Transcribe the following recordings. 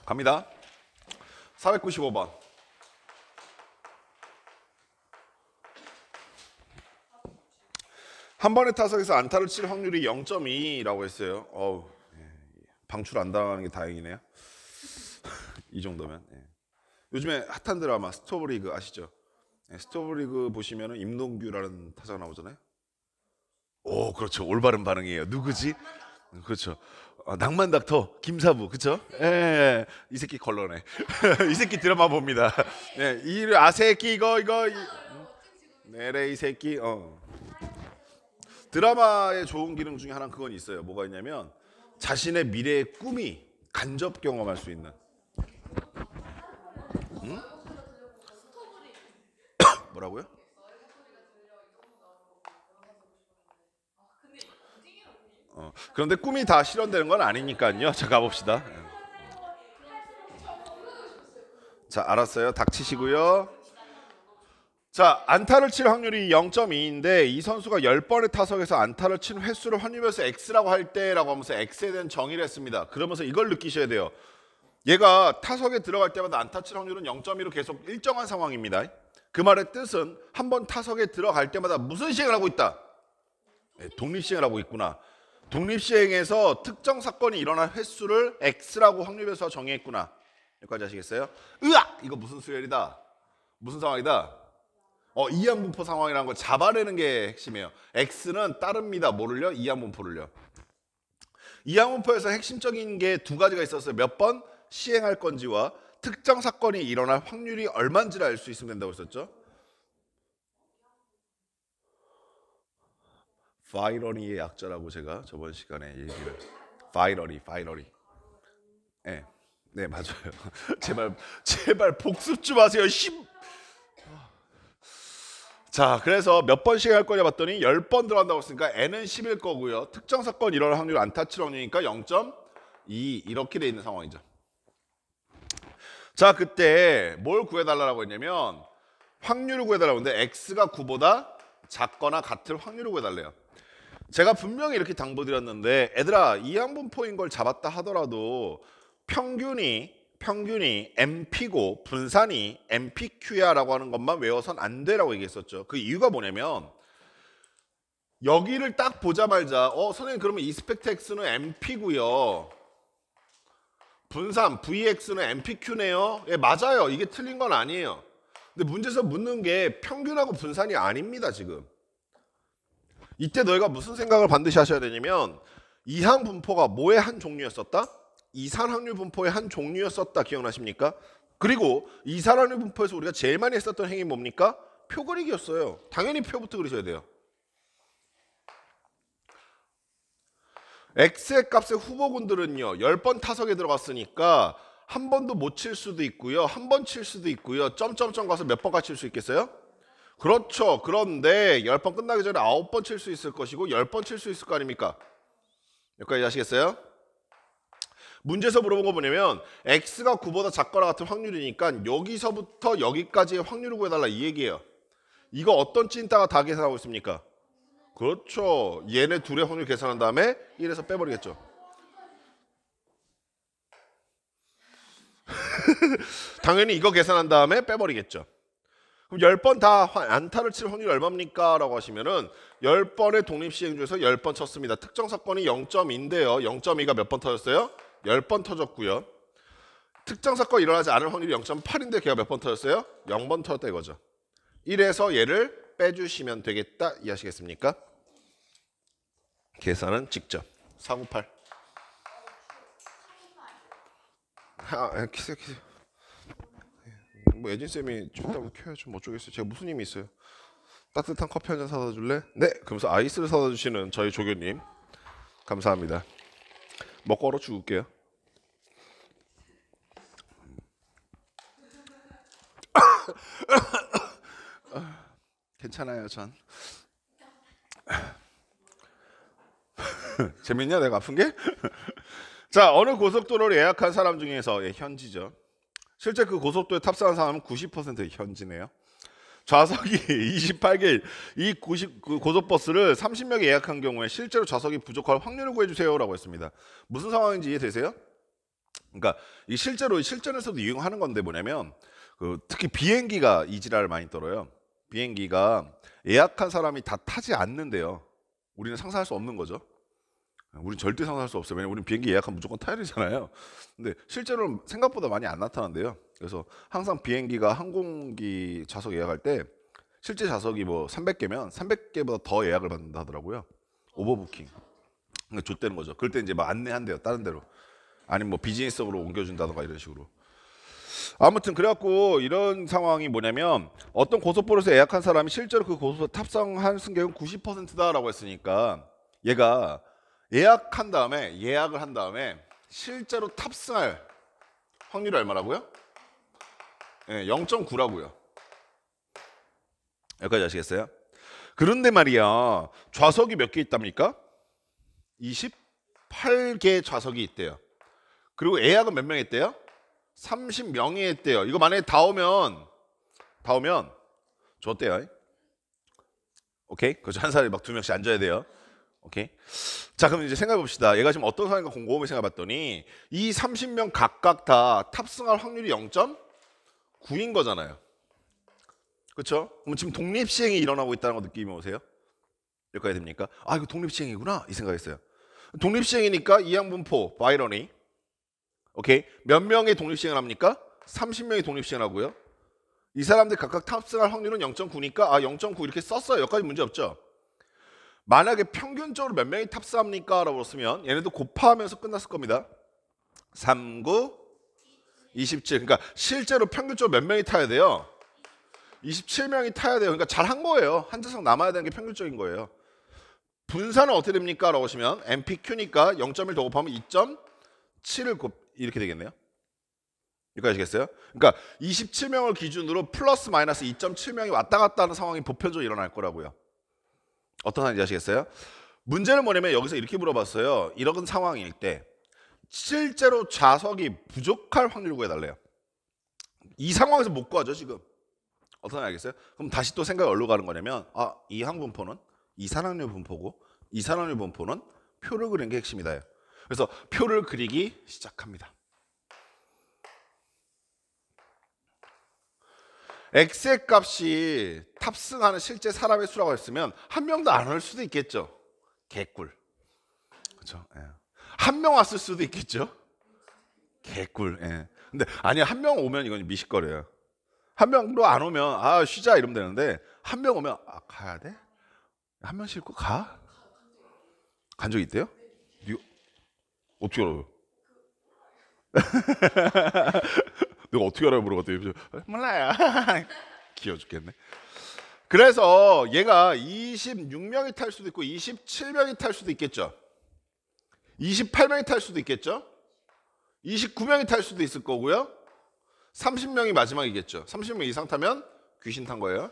갑니다. 495번. 한 번의 타석에서 안타를 칠 확률이 0.2라고 했어요. 방출 안 당하는 게 다행이네요. 이 정도면. 요즘에 핫한 드라마 스토브리그 아시죠? 스토브리그 보시면은 임동규라는 타자가 나오잖아요. 오, 그렇죠. 올바른 반응이에요. 누구지? 그렇죠. 낭만 닥터 김사부, 그렇죠? 예, 이 새끼 걸러네. 이 새끼 드라마 봅니다. 네, 이 아새끼 이거 네래 이 새끼. 드라마의 좋은 기능 중에 하나는 그건 있어요. 뭐가 있냐면 자신의 미래의 꿈이 간접 경험할 수 있는. 응? 뭐라고요? 그런데 꿈이 다 실현되는 건 아니니까요. 자, 가봅시다. 자, 알았어요. 닥치시고요. 자, 안타를 칠 확률이 0.2인데 이 선수가 10번의 타석에서 안타를 친 횟수를 확률별에서 X라고 할 때라고 하면서 X에 대한 정의를 했습니다. 그러면서 이걸 느끼셔야 돼요. 얘가 타석에 들어갈 때마다 안타 칠 확률은 0.2로 계속 일정한 상황입니다. 그 말의 뜻은 한 번 타석에 들어갈 때마다 무슨 시행을 하고 있다? 독립시행을 하고 있구나. 독립시행에서 특정 사건이 일어난 횟수를 X라고 확률별에서 정의했구나. 여기까지 아시겠어요? 으악! 이거 무슨 수열이다? 무슨 상황이다? 이항분포 상황이라는 걸 잡아내는 게 핵심이에요. X는 따릅니다. 뭐를요? 이항분포를요. 이항분포에서 핵심적인 게 두 가지가 있었어요. 몇 번 시행할 건지와 특정 사건이 일어날 확률이 얼마인지를 알 수 있으면 된다고 했었죠. 바이러리의 약자라고 제가 저번 시간에 얘기를. 바이러리. 네, 맞아요. 제발 복습 좀 하세요. 자, 그래서 몇 번씩 할 거냐 봤더니 10번 들어간다고 했으니까 n은 10일 거고요. 특정 사건 일어날 확률 안타 칠 확률이니까 0.2 이렇게 돼 있는 상황이죠. 자, 그때 뭘 구해달라고 했냐면 확률을 구해달라고 했는데 x가 9보다 작거나 같을 확률을 구해달래요. 제가 분명히 이렇게 당부드렸는데 애들아, 이항분포인 걸 잡았다 하더라도 평균이 MP고 분산이 MPQ야 라고 하는 것만 외워선 안 되라고 얘기했었죠. 그 이유가 뭐냐면 여기를 딱 보자마자 선생님 그러면 이스펙트 X는 MP고요. 분산 VX는 MPQ네요. 예, 맞아요. 이게 틀린 건 아니에요. 근데 문제에서 묻는 게 평균하고 분산이 아닙니다. 지금. 이때 너희가 무슨 생각을 반드시 하셔야 되냐면 이항분포가 뭐의 한 종류였었다? 이산확률 분포의 한 종류였었다. 기억나십니까? 그리고 이산확률 분포에서 우리가 제일 많이 했었던 행위 뭡니까? 표 그리기였어요. 당연히 표부터 그리셔야 돼요. X의 값의 후보군들은요. 10번 타석에 들어갔으니까 한 번도 못 칠 수도 있고요. 한 번 칠 수도 있고요. 점점점 가서 몇 번까지 칠 수 있겠어요? 그렇죠. 그런데 10번 끝나기 전에 9번 칠 수 있을 것이고 10번 칠 수 있을 거 아닙니까? 여기까지 아시겠어요? 문제에서 물어본 거 뭐냐면 X가 9보다 작거나 같은 확률이니까 여기서부터 여기까지의 확률을 구해달라 이 얘기예요. 이거 어떤 찐따가 다 계산하고 있습니까? 그렇죠. 얘네 둘의 확률 계산한 다음에 1에서 빼버리겠죠. 당연히 이거 계산한 다음에 빼버리겠죠. 그럼 10번 다 안타를 칠 확률이 얼마입니까? 라고 하시면은 10번의 독립시행 중에서 10번 쳤습니다. 특정 사건이 0.2인데요. 0.2가 몇 번 터졌어요? 10번 터졌고요. 특정 사건이 일어나지 않을 확률이 0.8인데 걔가 몇 번 터졌어요? 0번 터졌다 이거죠. 1에서 얘를 빼주시면 되겠다. 이해하시겠습니까? 계산은 직접. 498. 키세요. 뭐 예진쌤이 좀 이따 켜야죠. 뭐 어쩌겠어요. 제가 무슨 힘이 있어요. 따뜻한 커피 한 잔 사다 줄래? 네. 그러면서 아이스를 사다 주시는 저희 조교님 감사합니다. 먹고 얼어 죽을게요. 괜찮아요 전. 재밌냐 내가 아픈 게? 자, 어느 고속도로를 예약한 사람 중에서 현지죠. 실제 그 고속도로에 탑승한 사람은 90% 현지네요. 좌석이 28개 그 고속버스를 30명에 예약한 경우에 실제로 좌석이 부족할 확률을 구해주세요 라고 했습니다. 무슨 상황인지 이해되세요? 그러니까 이 실제로 실전에서도 이용하는 건데 뭐냐면 특히 비행기가 이 지랄을 많이 떨어요. 비행기가 예약한 사람이 다 타지 않는데요. 우리는 상상할 수 없는 거죠. 우린 절대 상상할 수 없어요. 왜냐면 우린 비행기 예약하면 무조건 타야 되잖아요. 근데 실제로는 생각보다 많이 안 나타난대요. 그래서 항상 비행기가 항공기 좌석 예약할 때 실제 좌석이 뭐 300개면 300개보다 더 예약을 받는다 하더라고요. 오버부킹. 그러니까 좆되는 거죠. 그럴 때 이제 막 안내한대요. 다른 데로. 아니면 뭐 비즈니스석으로 옮겨준다던가 이런 식으로. 아무튼 그래갖고 이런 상황이 뭐냐면 어떤 고속버스에서 예약한 사람이 실제로 그 고속버스 탑승한 승객은 90%다라고 했으니까 얘가 예약을 한 다음에 실제로 탑승할 확률이 얼마라고요? 네, 0.9라고요. 여기까지 아시겠어요? 그런데 말이야, 좌석이 몇 개 있답니까? 28개 좌석이 있대요. 그리고 예약은 몇 명 했대요? 30명이 했대요. 이거 만약에 다 오면 좋대요. 오케이? 그렇죠. 한 사람이 막 2명씩 앉아야 돼요. 오케이? 자, 그럼 이제 생각해 봅시다. 얘가 지금 어떤 상황인가 곰곰이 생각해 봤더니 이 30명 각각 다 탑승할 확률이 0.9인 거잖아요. 그렇죠? 그럼 지금 독립시행이 일어나고 있다는 거 느낌이 오세요? 여기까지 됩니까? 아, 이거 독립시행이구나 이 생각했어요. 독립시행이니까 이항분포 바이러니 오케이? 몇 명의 독립시행을 합니까? 30명이 독립시행을 하고요. 이 사람들 각각 탑승할 확률은 0.9니까 0.9 이렇게 썼어요. 여기까지 문제 없죠? 만약에 평균적으로 몇 명이 탑승합니까? 라고 쓰면 얘네도 곱하면서 끝났을 겁니다. 39, 27. 그러니까 실제로 평균적으로 몇 명이 타야 돼요? 27명이 타야 돼요. 그러니까 잘한 거예요. 한 좌석 남아야 되는 게 평균적인 거예요. 분산은 어떻게 됩니까? 라고 하시면 MPQ니까 0.1 더 곱하면 2.7을 이렇게 되겠네요. 여기까지 아시겠어요? 그러니까 27명을 기준으로 플러스 마이너스 2.7명이 왔다 갔다 하는 상황이 보편적으로 일어날 거라고요. 어떤 상황인지 아시겠어요? 문제는 뭐냐면 여기서 이렇게 물어봤어요. 이런 상황일 때 실제로 좌석이 부족할 확률을 구해달래요. 이 상황에서 못 구하죠 지금. 어떤 상황이 알겠어요? 그럼 다시 또 생각이 어디로 가는 거냐면 이 항분포는 이산항률 분포고 이산항률 분포는 표를 그리는 게 핵심이다. 그래서 표를 그리기 시작합니다. X의 값이 탑승하는 실제 사람의 수라고 했으면 한 명도 안 올 수도 있겠죠. 개꿀. 그렇죠? 예. 한 명 왔을 수도 있겠죠. 개꿀. 예. 근데 아니야, 한 명 오면 이건 미식거려요. 한 명도 안 오면 쉬자 이러면 되는데 한 명 오면 가야 돼? 한 명 싣고 가? 간 적 있대요? 어떻게 알아요? 내가 어떻게 알아요? 물어봤더니 몰라요. 귀여워 죽겠네. 그래서 얘가 26명이 탈 수도 있고 27명이 탈 수도 있겠죠. 28명이 탈 수도 있겠죠. 29명이 탈 수도 있을 거고요. 30명이 마지막이겠죠. 30명 이상 타면 귀신 탄 거예요.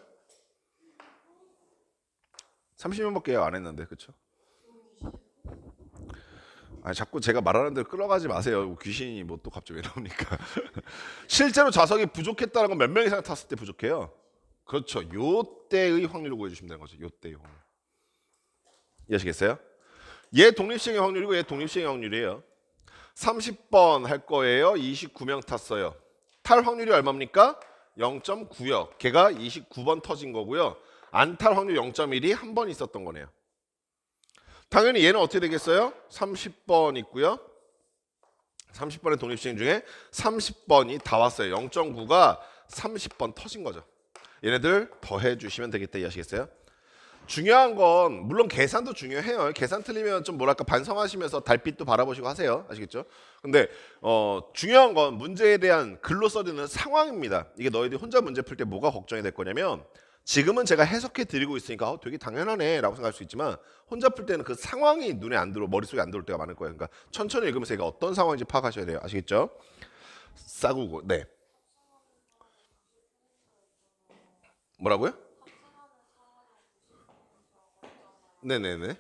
30명밖에 안 했는데, 그렇죠? 자꾸 제가 말하는 대로 끌어가지 마세요. 귀신이 뭐 또 갑자기 왜 나오니까. 실제로 좌석이 부족했다는 건 몇 명 이상 탔을 때 부족해요. 그렇죠. 요때의 확률을 구해주시면 되는 거죠. 요때의 확률. 이해하시겠어요? 얘 독립시행의 확률이고 얘 독립시행의 확률이에요. 30번 할 거예요. 29명 탔어요. 탈 확률이 얼마입니까? 0.9요. 걔가 29번 터진 거고요. 안 탈 확률 0.1이 한 번 있었던 거네요. 당연히 얘는 어떻게 되겠어요? 30번 있고요. 30번의 독립시행 중에 30번이 다 왔어요. 0.9가 30번 터진 거죠. 얘네들 더해 주시면 되겠다. 이해하시겠어요? 중요한 건 물론 계산도 중요해요. 계산 틀리면 좀 뭐랄까 반성하시면서 달빛도 바라보시고 하세요. 아시겠죠? 근데 중요한 건 문제에 대한 글로 써지는 상황입니다. 이게 너희들이 혼자 문제 풀 때 뭐가 걱정이 될 거냐면 지금은 제가 해석해 드리고 있으니까 되게 당연하네 라고 생각할 수 있지만 혼자 풀 때는 그 상황이 눈에 안 들어 머릿속에 안 들어올 때가 많을 거예요. 그러니까 천천히 읽으면서 얘가 어떤 상황인지 파악하셔야 돼요. 아시겠죠? 싸구고. 네. 뭐라고요? 네네네.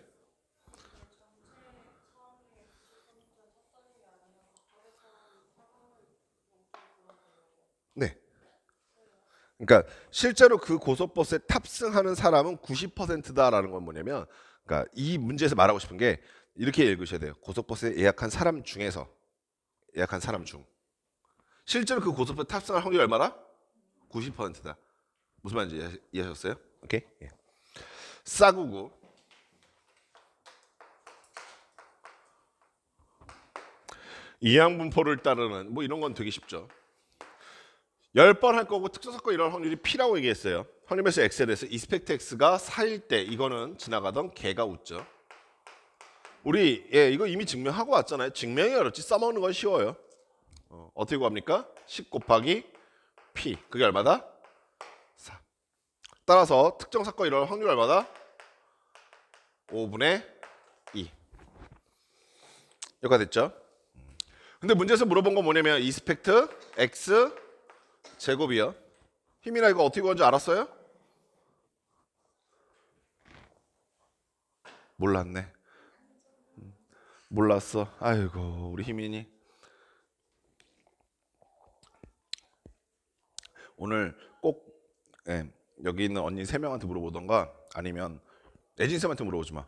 네. 그러니까 실제로 그 고속버스에 탑승하는 사람은 90%다라는 건 뭐냐면, 그러니까 이 문제에서 말하고 싶은 게 이렇게 읽으셔야 돼요. 고속버스에 예약한 사람 중에서 예약한 사람 중 실제로 그 고속버스 탑승할 확률이 얼마나? 90%다. 무슨 말인지 이해하셨어요? 오케이? 예. 싸구구 이항분포를 따르는 뭐 이런 건 되게 쉽죠. 10번 할 거고 특정사건 일어날 확률이 P라고 얘기했어요. 확률배수 X에 대해서 이스펙트 X가 4일 때 이거는 지나가던 개가 웃죠. 우리 이거 이미 증명하고 왔잖아요. 증명이 어렵지 써먹는 건 쉬워요. 어떻게 구합니까? 10 곱하기 P 그게 얼마다? 4. 따라서 특정사건 일어날 확률 얼마다? 5분의 2 여기가 됐죠? 근데 문제에서 물어본 건 뭐냐면 이스펙트 X 제곱이요. 희민아 이거 어떻게 구하는지 알았어요? 몰랐네. 몰랐어. 아이고 우리 희민이 오늘 꼭 여기 있는 언니 3명한테 물어보던가 아니면 예진 쌤한테 물어보지 마.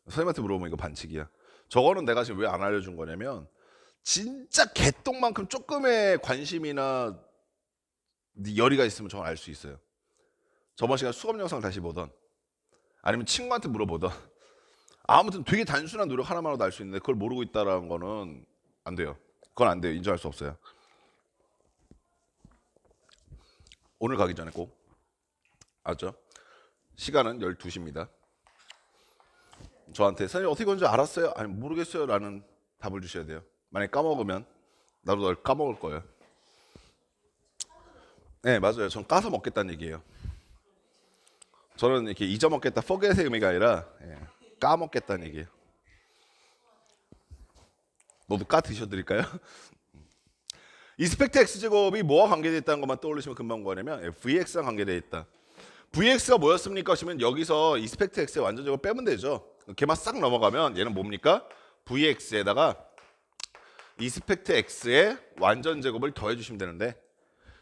선생님한테 물어보면 이거 반칙이야. 저거는 내가 지금 왜 안 알려준 거냐면 진짜 개똥만큼 조금의 관심이나 열의가 있으면 저건 알 수 있어요. 저번 시간 수업 영상 다시 보던 아니면 친구한테 물어보던 아무튼 되게 단순한 노력 하나만으로도 알 수 있는데 그걸 모르고 있다는 거는 안 돼요. 그건 안 돼요. 인정할 수 없어요. 오늘 가기 전에 꼭 알죠? 시간은 12시입니다. 저한테 선생님 어떻게 건지 알았어요? 아니 모르겠어요 라는 답을 주셔야 돼요. 만약에 까먹으면 나도 널 까먹을 거예요. 네 맞아요. 전 까서 먹겠다는 얘기예요. 저는 이렇게 잊어먹겠다 forget의 의미가 아니라 까먹겠다는 얘기예요. 너도 까 드셔드릴까요? 이스펙트 X제곱이 뭐와 관계되어 있다는 것만 떠올리시면 금방 뭐냐면 VX랑 관계되어 있다. VX가 뭐였습니까? 하시면 여기서 이스펙트 X의 완전제곱 빼면 되죠. 걔만 싹 넘어가면 얘는 뭡니까? VX에다가 이스펙트 X의 완전제곱을 더해 주시면 되는데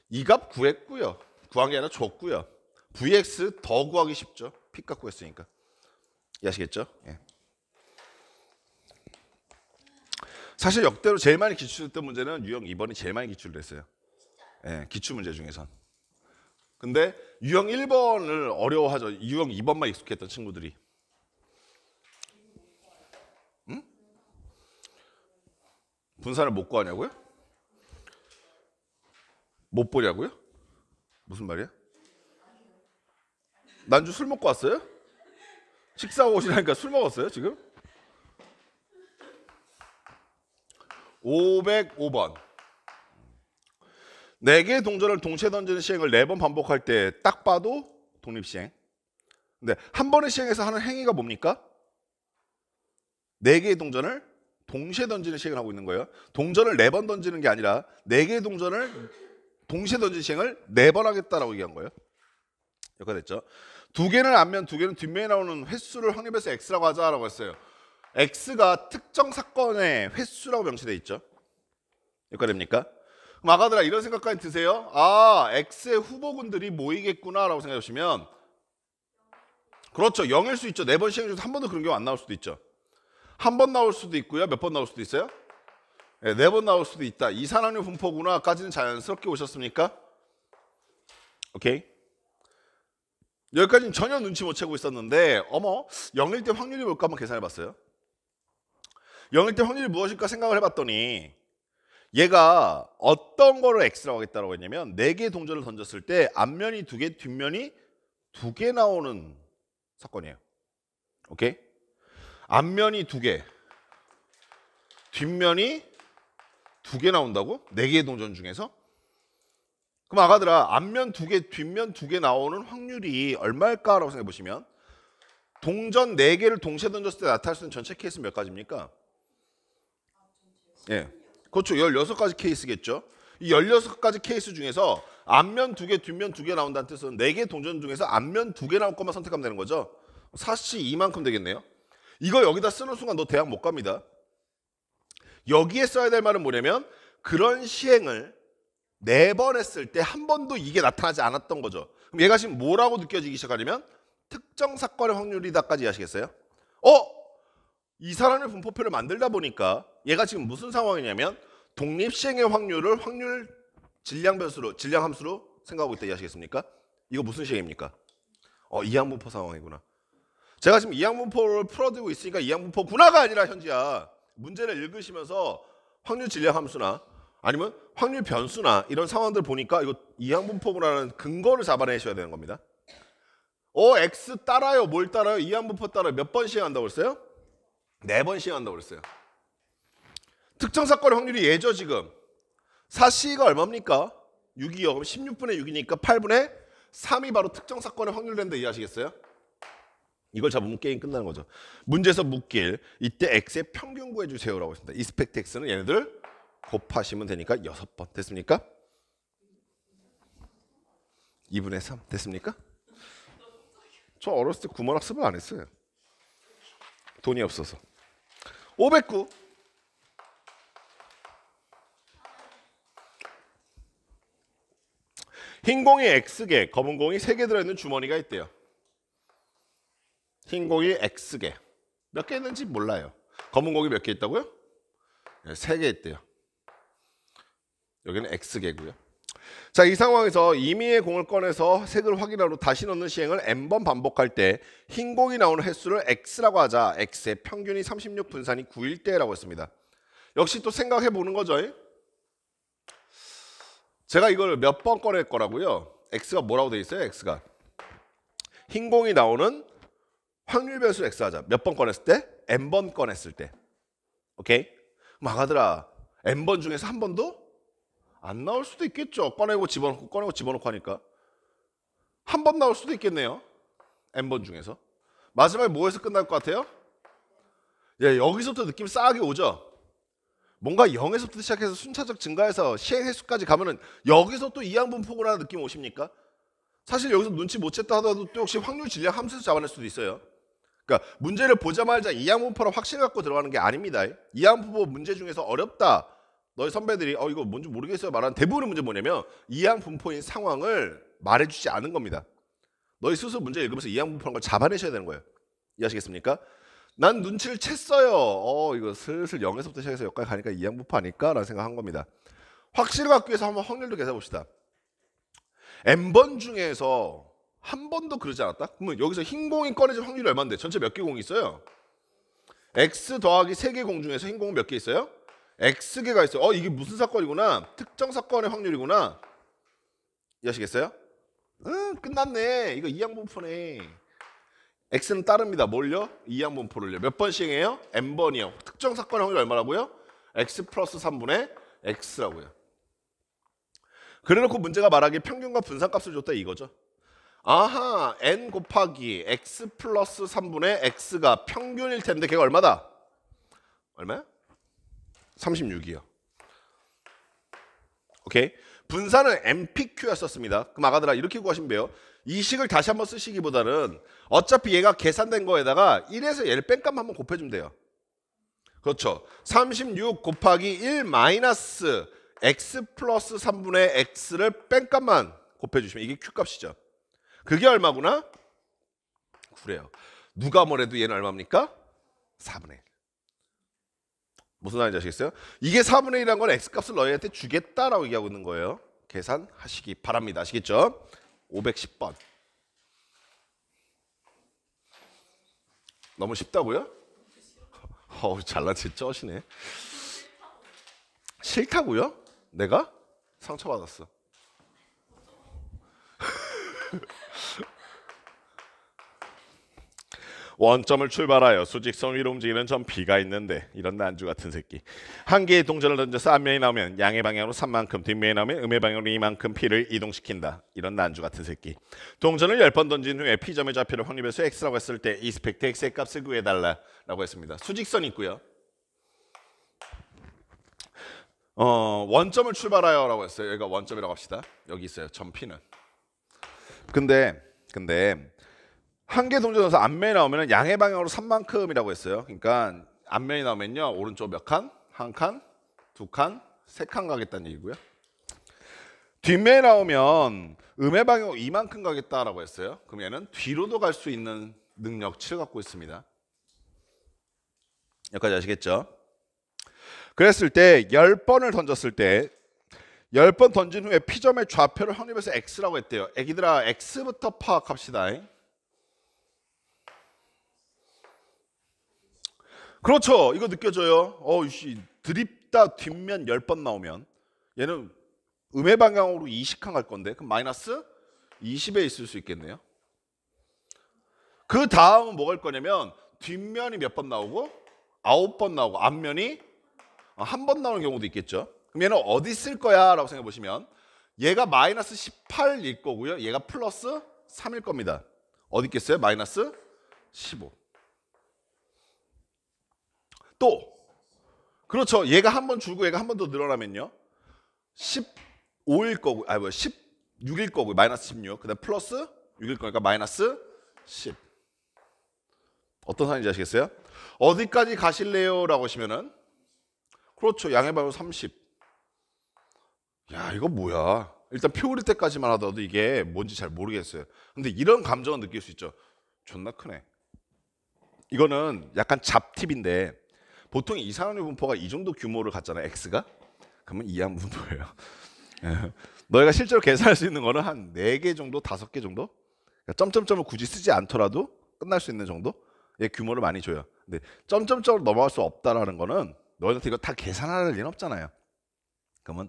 이 값 구했고요. 구한 게 아니라 줬고요. VX 더 구하기 쉽죠. P값 구했으니까. 이해하시겠죠? 예. 사실 역대로 제일 많이 기출했던 문제는 유형 2번이 제일 많이 기출을 했어요. 예, 기출문제 중에선. 근데 유형 1번을 어려워하죠. 유형 2번만 익숙했던 친구들이. 응? 분산을 못 구하냐고요? 못 보냐고요? 무슨 말이야? 난주 술 먹고 왔어요? 식사하고 오시라니까 술 먹었어요 지금? 505번 4개의 동전을 동시에 던지는 시행을 4번 반복할 때 딱 봐도 독립시행. 근데 한 번의 시행에서 하는 행위가 뭡니까? 4개의 동전을 동시에 던지는 시행을 하고 있는 거예요. 동전을 4번 던지는 게 아니라 4개의 동전을 동시에 던지는 시행을 4번 하겠다라고 얘기한 거예요. 여기가 됐죠. 2개는 앞면 2개는 뒷면에 나오는 횟수를 확률배수 X라고 하자라고 했어요. X가 특정 사건의 횟수라고 명시되어 있죠. 여기가 됩니까? 그럼 아가들아 이런 생각까지 드세요? 아 X의 후보군들이 모이겠구나 라고 생각해 보시면 그렇죠. 0일 수 있죠. 4번 시행 중에서 한 번도 그런 경우 안 나올 수도 있죠. 한 번 나올 수도 있고요. 몇 번 나올 수도 있어요? 네, 4번 나올 수도 있다. 이산확률 분포구나 까지는 자연스럽게 오셨습니까? 오케이. 여기까지는 전혀 눈치 못 채고 있었는데 어머 0일 때 확률이 뭘까 한번 계산해 봤어요. 0일 때 확률이 무엇일까 생각을 해봤더니 얘가 어떤 거를 X라고 하겠다고 했냐면 4개의 동전을 던졌을 때 앞면이 2개, 뒷면이 2개 나오는 사건이에요. 오케이? 앞면이 2개, 뒷면이 2개 나온다고? 4개의 동전 중에서? 그럼 아가들아 앞면 2개, 뒷면 2개 나오는 확률이 얼마일까라고 생각해 보시면 동전 4개를 동시에 던졌을 때 나타날 수 있는 전체 케이스는 몇 가지입니까? 예, 그렇죠. 16가지 케이스겠죠. 이 16가지 케이스 중에서 앞면 2개, 뒷면 2개 나온다는 뜻은 4개 동전 중에서 앞면 2개 나올 것만 선택하면 되는 거죠. 사시 이만큼 되겠네요. 이거 여기다 쓰는 순간 너 대학 못 갑니다. 여기에 써야 될 말은 뭐냐면 그런 시행을 4번 했을 때 한 번도 이게 나타나지 않았던 거죠. 그럼 얘가 지금 뭐라고 느껴지기 시작하냐면 특정 사건의 확률이다까지 아시겠어요? 이 사람의 분포표를 만들다 보니까 얘가 지금 무슨 상황이냐면 독립시행의 확률을 확률 질량함수로 생각하고 있다 이해하시겠습니까? 이거 무슨 시행입니까? 이항분포 상황이구나. 제가 지금 이항분포를 풀어두고 있으니까 이항분포구나가 아니라 현지야. 문제를 읽으시면서 확률 질량함수나 아니면 확률 변수나 이런 상황들 보니까 이거 이항분포구라는 근거를 잡아내셔야 되는 겁니다. X 따라요. 뭘 따라요? 이항분포 따라요. 몇 번 시행한다고 그랬어요? 4번 시행한다고 그랬어요. 특정 사건의 확률이 예죠 지금. 4C가 얼마입니까? 6이요. 그럼 16분의 6이니까 8분의 3이 바로 특정 사건의 확률 된다 이해하시겠어요? 이걸 잡으면 게임 끝나는 거죠. 문제에서 묻길 이때 X의 평균 구해주세요라고 했습니다. 이스펙트 X는 얘네들 곱하시면 되니까 6번 됐습니까? 2분의 3 됐습니까? 저 어렸을 때 구몬학습을 안 했어요. 돈이 없어서. 509 흰 공이 X개, 검은 공이 3개 들어있는 주머니가 있대요. 흰 공이 X개. 몇 개 있는지 몰라요. 검은 공이 몇 개 있다고요? 네, 3개 있대요. 여기는 X개고요. 자, 이 상황에서 임의의 공을 꺼내서 색을 확인하러 다시 넣는 시행을 n번 반복할 때 흰 공이 나오는 횟수를 X라고 하자. X의 평균이 36 분산이 9일 때라고 했습니다. 역시 또 생각해 보는 거죠. 제가 이걸 몇 번 꺼낼 거라고요? X가 뭐라고 돼 있어요? X가 흰 공이 나오는 확률 변수 X 하자. 몇 번 꺼냈을 때? n번 꺼냈을 때. 오케이? 마가들아 n번 중에서 한 번도 안 나올 수도 있겠죠. 꺼내고 집어넣고 하니까 한 번 나올 수도 있겠네요. n번 중에서. 마지막에 뭐에서 끝날 것 같아요? 예, 여기서부터 느낌 싸하게 오죠. 뭔가 0에서부터 시작해서 순차적 증가해서 시행 횟수까지 가면은 여기서 또 이항분포구라는 느낌 오십니까? 사실 여기서 눈치 못 챘다 하더라도 또 역시 확률 질량 함수에서 잡아낼 수도 있어요. 그러니까 문제를 보자마자 이항분포를 확신을 갖고 들어가는 게 아닙니다. 이항분포 문제 중에서 어렵다. 너희 선배들이 이거 뭔지 모르겠어요 말하는 대부분의 문제 뭐냐면 이항분포인 상황을 말해주지 않은 겁니다. 너희 스스로 문제 읽으면서 이항분포라는 걸 잡아내셔야 되는 거예요. 이해하시겠습니까? 난 눈치를 챘어요. 이거 슬슬 0에서부터 시작해서 여기까지 가니까 이항분포 아닐까? 라는 생각한 겁니다. 확실을 갖기 위해서 한번 확률도 계산해 봅시다. n번 중에서 한 번도 그러지 않았다? 그러면 여기서 흰 공이 꺼내질 확률이 얼마인데? 전체 몇 개 공이 있어요? X 더하기 3개 공 중에서 흰 공은 몇 개 있어요? X개가 있어요. 이게 무슨 사건이구나? 특정 사건의 확률이구나. 이해하시겠어요? 끝났네. 이거 이항분포네. X는 따릅니다. 뭘요? 이항분포를요. 몇 번 시행해요? n번이요. 특정 사건의 확률이 얼마라고요? X 플러스 3분의 X라고요. 그래놓고 문제가 말하기에 평균과 분산값을 줬다 이거죠. 아하, n 곱하기 X 플러스 3분의 X가 평균일 텐데 걔가 얼마다? 얼마야? 36이요. 오케이. 분산은 MPQ였었습니다. 그럼 아가들아 이렇게 구하시면 돼요. 이 식을 다시 한번 쓰시기보다는 어차피 얘가 계산된 거에다가 1에서 얘를 뺀값만 한번 곱해주면 돼요. 그렇죠. 36 곱하기 1 마이너스 X 플러스 3분의 X를 뺀값만 곱해주시면 이게 Q값이죠. 그게 얼마구나? 그래요. 누가 뭐래도 얘는 얼마입니까? 4분의 1. 무슨 말인지 아시겠어요? 이게 4분의 1이라는 건 X값을 너희한테 주겠다라고 얘기하고 있는 거예요. 계산하시기 바랍니다. 아시겠죠? 510번. 너무 쉽다고요? 잘난 체 쩌시네. 싫다고요? 내가? 상처받았어. 원점을 출발하여 수직선 위로 움직이는 전 B가 있는데 이런 난주 같은 새끼. 한 개의 동전을 던져서 앞면이 나오면 양의 방향으로 3만큼, 뒷면이 나오면 음의 방향으로 2만큼 P를 이동시킨다. 이런 난주 같은 새끼. 동전을 10번 던진 후에 P점의 좌표를 확률변수 X라고 했을 때 이스펙트 X의 값을 구해달라 라고 했습니다. 수직선이 있고요. 원점을 출발하여 라고 했어요. 여기가 원점이라고 합시다. 여기 있어요. 점 P는. 근데 한 개 동전에서 앞면이 나오면 양의 방향으로 3만큼이라고 했어요. 그러니까 앞면이 나오면요. 오른쪽 몇 칸? 한 칸? 두 칸? 세 칸 가겠다는 얘기고요. 뒷면이 나오면 음의 방향으로 이만큼 가겠다라고 했어요. 그럼 얘는 뒤로도 갈 수 있는 능력치를 갖고 있습니다. 여기까지 아시겠죠? 그랬을 때 10번을 던졌을 때 10번 던진 후에 P점의 좌표를 확률에서 X라고 했대요. 애기들아 X부터 파악합시다. 그렇죠. 이거 느껴져요. 드립다 뒷면 10번 나오면 얘는 음의 방향으로 20칸 갈 건데 그럼 마이너스 20에 있을 수 있겠네요. 그 다음은 뭐가 할 거냐면 뒷면이 몇 번 나오고 9번 나오고 앞면이 한 번 나오는 경우도 있겠죠. 그럼 얘는 어디 쓸 거야 라고 생각해 보시면 얘가 마이너스 18일 거고요. 얘가 플러스 3일 겁니다. 어디 있겠어요? 마이너스 15. 또 그렇죠. 얘가 한 번 줄고 얘가 한 번 더 늘어나면요. 15일 거고 16일 거고 마이너스 16. 그다음 플러스 6일 거니까 마이너스 10. 어떤 상황인지 아시겠어요? 어디까지 가실래요? 라고 하시면은 그렇죠. 양의 방향 30. 야 이거 뭐야. 일단 표 그릴 때까지만 하더라도 이게 뭔지 잘 모르겠어요. 근데 이런 감정은 느낄 수 있죠. 존나 크네. 이거는 약간 잡팁인데 보통 이상한의 분포가 이 정도 규모를 갖잖아요. X가. 그러면 이항 분포예요. 너희가 실제로 계산할 수 있는 거는 한 4개 정도, 5개 정도? 그러니까 점점점을 굳이 쓰지 않더라도 끝날 수 있는 정도의 규모를 많이 줘요. 근데 점점점을 넘어갈 수 없다라는 거는 너희한테 이거 다 계산할 리는 없잖아요. 그러면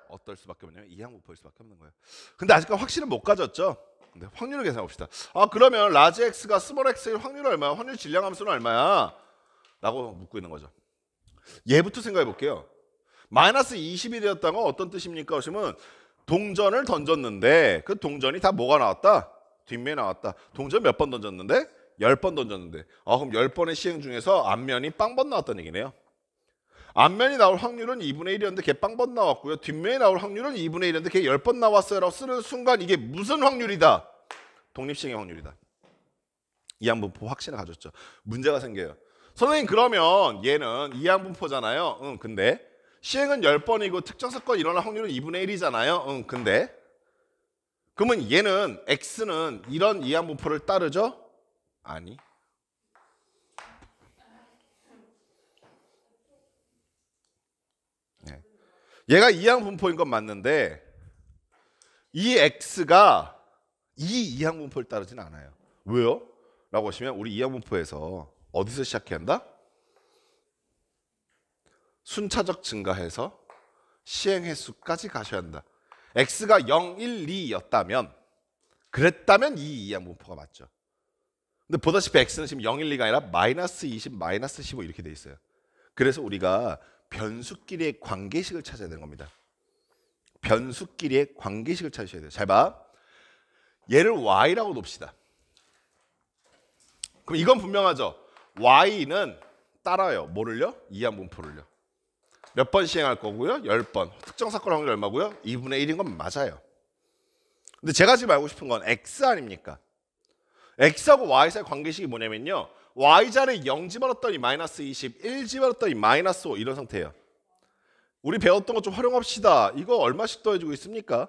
어떨 수밖에 없냐면 이항 분포일 수밖에 없는 거예요. 근데 아직까지 확신을 못 가졌죠. 근데 확률을 계산해 봅시다. 그러면 라지 X가 스몰 X의 확률은 얼마야? 확률 질량 함수는 얼마야? 라고 묻고 있는 거죠. 얘부터 생각해 볼게요. 마이너스 20이 되었다는 건 어떤 뜻입니까? 하시면 동전을 던졌는데 그 동전이 다 뭐가 나왔다? 뒷면이 나왔다. 동전 몇 번 던졌는데? 10번 던졌는데 그럼 10번의 시행 중에서 앞면이 빵번 나왔다는 얘기네요. 앞면이 나올 확률은 2분의 1이었는데 걔 빵번 나왔고요. 뒷면이 나올 확률은 2분의 1이었는데 걔 10번 나왔어요 라고 쓰는 순간 이게 무슨 확률이다? 독립시행의 확률이다. 이항분포 확신을 가졌죠. 문제가 생겨요. 선생님 그러면 얘는 이항분포잖아요. 근데 시행은 10번이고 특정 사건이 일어날 확률은 2분의 1이잖아요. 근데 그러면 얘는 X는 이런 이항분포를 따르죠? 아니. 네. 얘가 이항분포인 건 맞는데 이 X가 이 이항분포를 따르진 않아요. 왜요? 라고 하시면 우리 이항분포에서 어디서 시작해야 한다? 순차적 증가해서 시행 횟수까지 가셔야 한다. X가 0, 1, 2였다면 그랬다면 이 이항분포가 맞죠. 근데 보다시피 X는 지금 0, 1, 2가 아니라 마이너스 20, 마이너스 15 이렇게 돼 있어요. 그래서 우리가 변수끼리의 관계식을 찾아야 되는 겁니다. 변수끼리의 관계식을 찾으셔야 돼요. 잘 봐. 얘를 Y라고 놉시다. 그럼 이건 분명하죠. Y는 따라요. 뭐를요? 이항분포를요. 몇 번 시행할 거고요? 10번. 특정 사건 확률 얼마고요? 2분의 1인 건 맞아요. 근데 제가 지금 알고 싶은 건 X 아닙니까? X하고 Y 사이 관계식이 뭐냐면요. Y자리에 0 집어넣었더니 마이너스 20, 1 집어넣었더니 마이너스 5 이런 상태예요. 우리 배웠던 거 좀 활용합시다. 이거 얼마씩 더해주고 있습니까?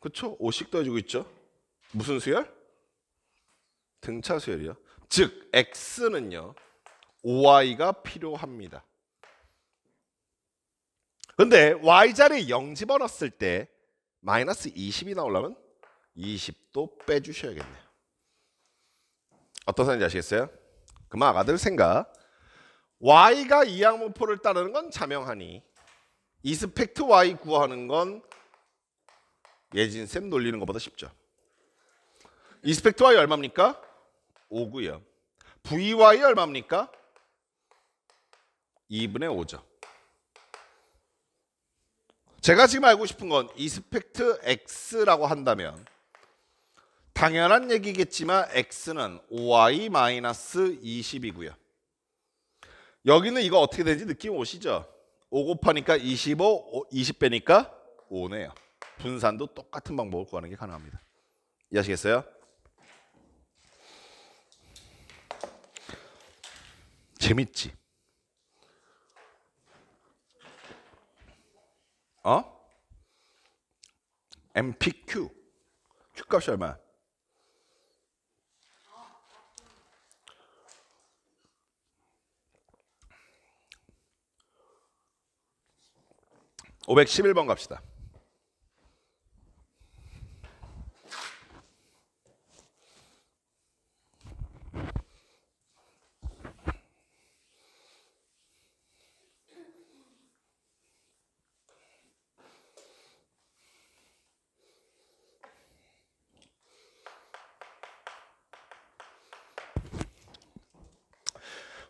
그렇죠? 5씩 더해주고 있죠. 무슨 수열? 등차 수열이요. 즉 X는요. OY가 필요합니다. 근데 Y자리에 0 집어넣었을 때 마이너스 20이 나오려면 20도 빼주셔야겠네요. 어떤 상황인지 아시겠어요? 그만 아가들 생각. Y가 이항분포를 따르는 건 자명하니 이스펙트 Y 구하는 건 예진쌤 놀리는 것보다 쉽죠. 이스펙트 Y 얼마입니까? 5고요. VY 얼마입니까? 2분의 5죠. 제가 지금 알고 싶은 건 이스펙트 X라고 한다면 당연한 얘기겠지만 X는 OY-20이고요. 여기는 이거 어떻게 되는지 느낌 오시죠? 5 곱하니까 25, 20 빼니까 5네요. 분산도 똑같은 방법을 구하는 게 가능합니다. 이해하시겠어요? 재밌지? MPQ Q값이 얼마야? 511번 갑시다.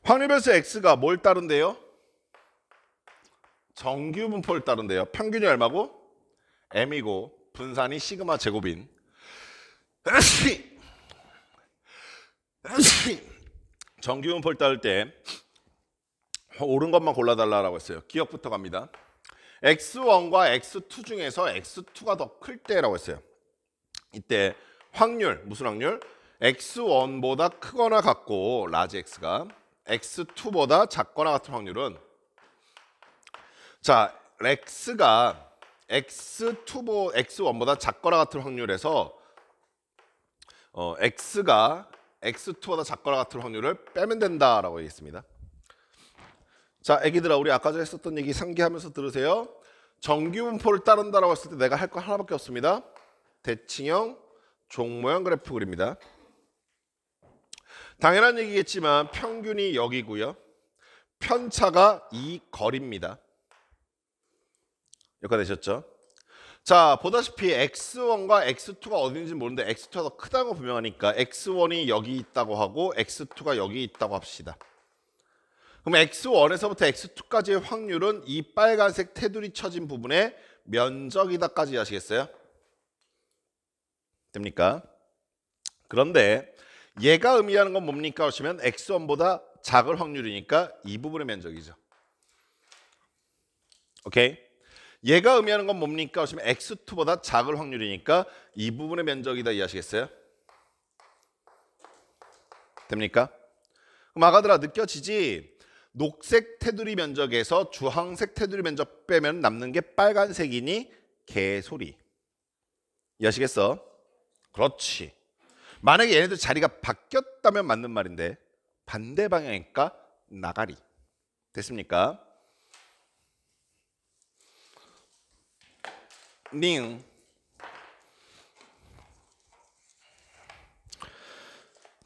확률별수 x가 뭘 따른대요? 정규 분포를 따른대요. 평균이 얼마고? m이고 분산이 시그마 제곱인 정규 분포를 따를 때 옳은 것만 골라달라고 했어요. 기억부터 갑니다. x1과 x2 중에서 x2가 더 클 때라고 했어요. 이때 확률, 무슨 확률? x1보다 크거나 같고 라지 x가 x2보다 작거나 같은 확률은, 자, x가 x1보다 작거나 같은 확률에서 x가 x2보다 작거나 같은 확률을 빼면 된다라고 얘기했습니다. 자, 애기들아, 우리 아까 전에 했었던 얘기 상기하면서 들으세요. 정규 분포를 따른다라고 했을 때 내가 할 거 하나밖에 없습니다. 대칭형 종모형 그래프 그립니다. 당연한 얘기겠지만 평균이 여기고요. 편차가 이 거리입니다. 여기까지 되셨죠? 자, 보다시피 x1과 x2가 어딘지 모르는데 x2가 더 크다는 거 분명하니까 x1이 여기 있다고 하고 x2가 여기 있다고 합시다. 그럼 x1에서부터 x2까지의 확률은 이 빨간색 테두리 쳐진 부분의 면적이다까지 아시겠어요? 됩니까? 그런데 얘가 의미하는 건 뭡니까? 하시면 x1보다 작을 확률이니까 이 부분의 면적이죠. 오케이? 얘가 의미하는 건 뭡니까? 하시면 x2보다 작을 확률이니까 이 부분의 면적이다 이해하시겠어요? 됩니까? 그럼 아가들아 느껴지지? 녹색 테두리 면적에서 주황색 테두리 면적 빼면 남는 게 빨간색이니 개소리. 이해하시겠어? 그렇지. 만약에 얘네들 자리가 바뀌었다면 맞는 말인데 반대 방향이니까 나가리. 됐습니까? 닝.